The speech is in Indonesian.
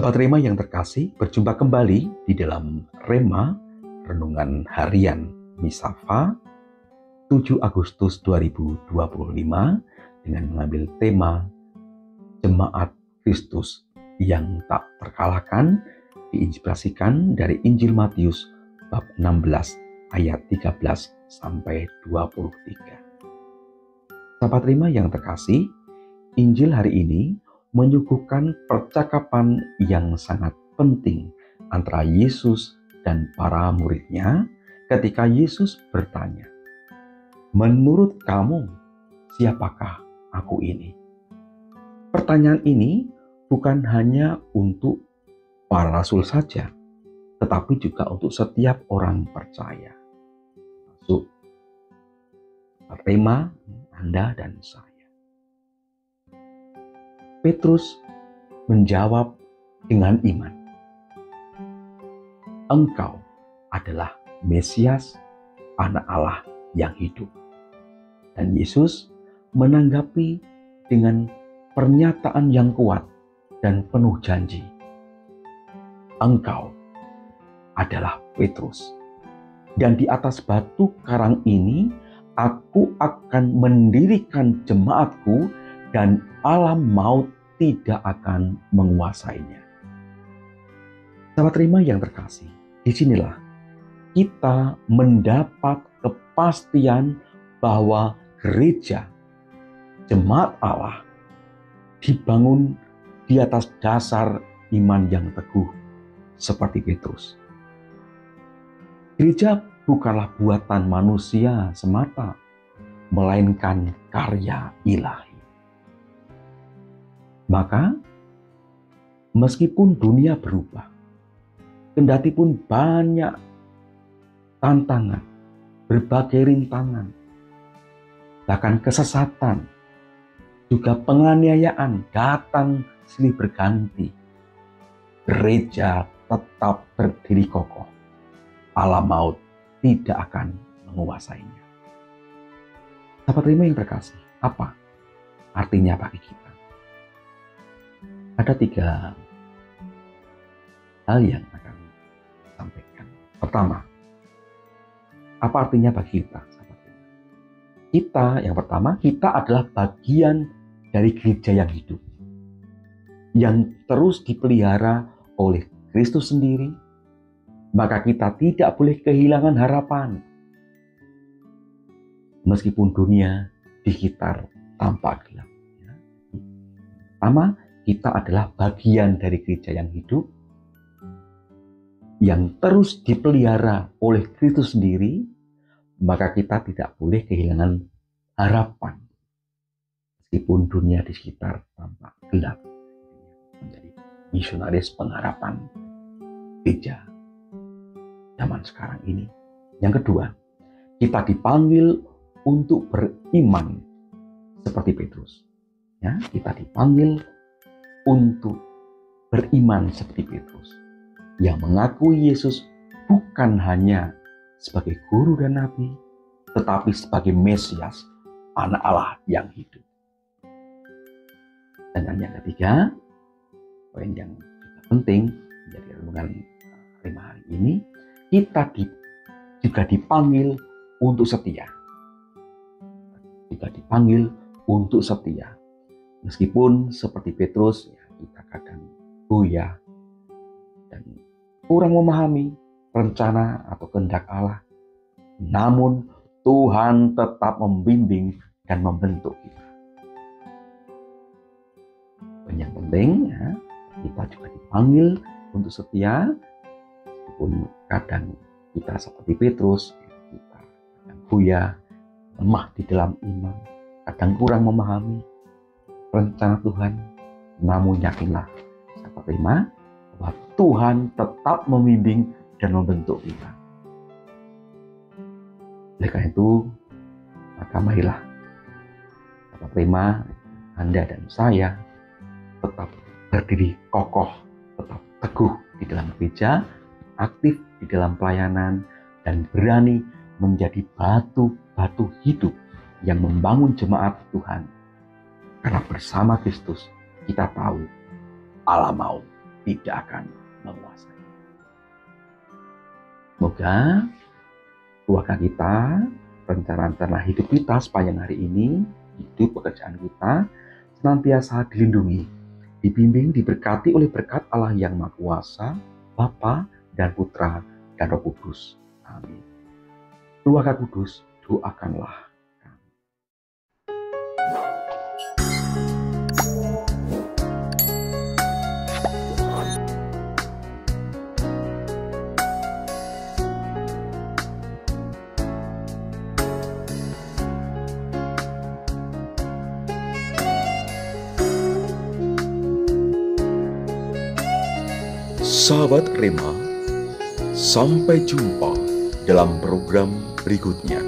Sahabat Rema yang terkasih, berjumpa kembali di dalam Rema Renungan Harian Misafa 7 Agustus 2025 dengan mengambil tema Jemaat Kristus yang tak terkalahkan, diinspirasikan dari Injil Matius bab 16 ayat 13 sampai 23. Sahabat Rema yang terkasih, Injil hari ini menyuguhkan percakapan yang sangat penting antara Yesus dan para muridnya ketika Yesus bertanya, "Menurut kamu, siapakah aku ini?" Pertanyaan ini bukan hanya untuk para rasul saja, tetapi juga untuk setiap orang percaya, termasuk Rema, Anda dan saya. Petrus menjawab dengan iman, "Engkau adalah Mesias, Anak Allah yang hidup." Dan Yesus menanggapi dengan pernyataan yang kuat dan penuh janji, "Engkau adalah Petrus, dan di atas batu karang ini aku akan mendirikan jemaatku, dan alam maut tidak akan menguasainya." Sahabat Rema yang terkasih, disinilah kita mendapat kepastian bahwa gereja, jemaat Allah, dibangun di atas dasar iman yang teguh seperti Petrus. Gereja bukanlah buatan manusia semata, melainkan karya ilahi. Maka, meskipun dunia berubah, kendati pun banyak tantangan, berbagai rintangan, bahkan kesesatan, juga penganiayaan datang silih berganti, gereja tetap berdiri kokoh. Alam maut tidak akan menguasainya. Sahabat Rema yang terkasih, apa artinya bagi kita? Ada 3 hal yang akan sampaikan. Pertama, apa artinya bagi kita? Kita, yang pertama, kita adalah bagian dari gereja yang hidup, yang terus dipelihara oleh Kristus sendiri, maka kita tidak boleh kehilangan harapan. Meskipun dunia di sekitar tampak gelap. Pertama, kita adalah bagian dari gereja yang hidup, yang terus dipelihara oleh Kristus sendiri, maka kita tidak boleh kehilangan harapan. Meskipun dunia di sekitar tampak gelap, menjadi misionaris pengharapan gereja zaman sekarang ini. Yang kedua, kita dipanggil untuk beriman seperti Petrus. Ya, kita dipanggil untuk beriman seperti Petrus, yang mengakui Yesus bukan hanya sebagai guru dan nabi, tetapi sebagai Mesias, Anak Allah yang hidup. Dan yang ketiga, poin yang juga penting menjadi renungan Rema hari ini, kita juga dipanggil untuk setia. Juga dipanggil untuk setia. Meskipun seperti Petrus, kita kadang goyah dan kurang memahami rencana atau kehendak Allah. Namun Tuhan tetap membimbing dan membentuk kita. Dan yang penting, kita juga dipanggil untuk setia. Meskipun kadang kita seperti Petrus, kita kadang goyah, lemah di dalam iman, kadang kurang memahami rencana Tuhan, namun yakinlah, sahabat Rema, bahwa Tuhan tetap membimbing dan membentuk kita. Oleh karena itu, maka marilah sahabat Rema, Anda dan saya tetap berdiri kokoh, tetap teguh di dalam gereja, aktif di dalam pelayanan, dan berani menjadi batu-batu hidup yang membangun jemaat Tuhan. Karena bersama Kristus kita tahu alam maut tidak akan menguasai. Semoga keluarga kita, rencana-rencana hidup kita sepanjang hari ini, hidup pekerjaan kita, senantiasa dilindungi, dibimbing, diberkati oleh berkat Allah yang Maha Kuasa, Bapa dan Putra dan Roh Kudus. Amin. Keluarga kudus, doakanlah. Sahabat Rema, sampai jumpa dalam program berikutnya.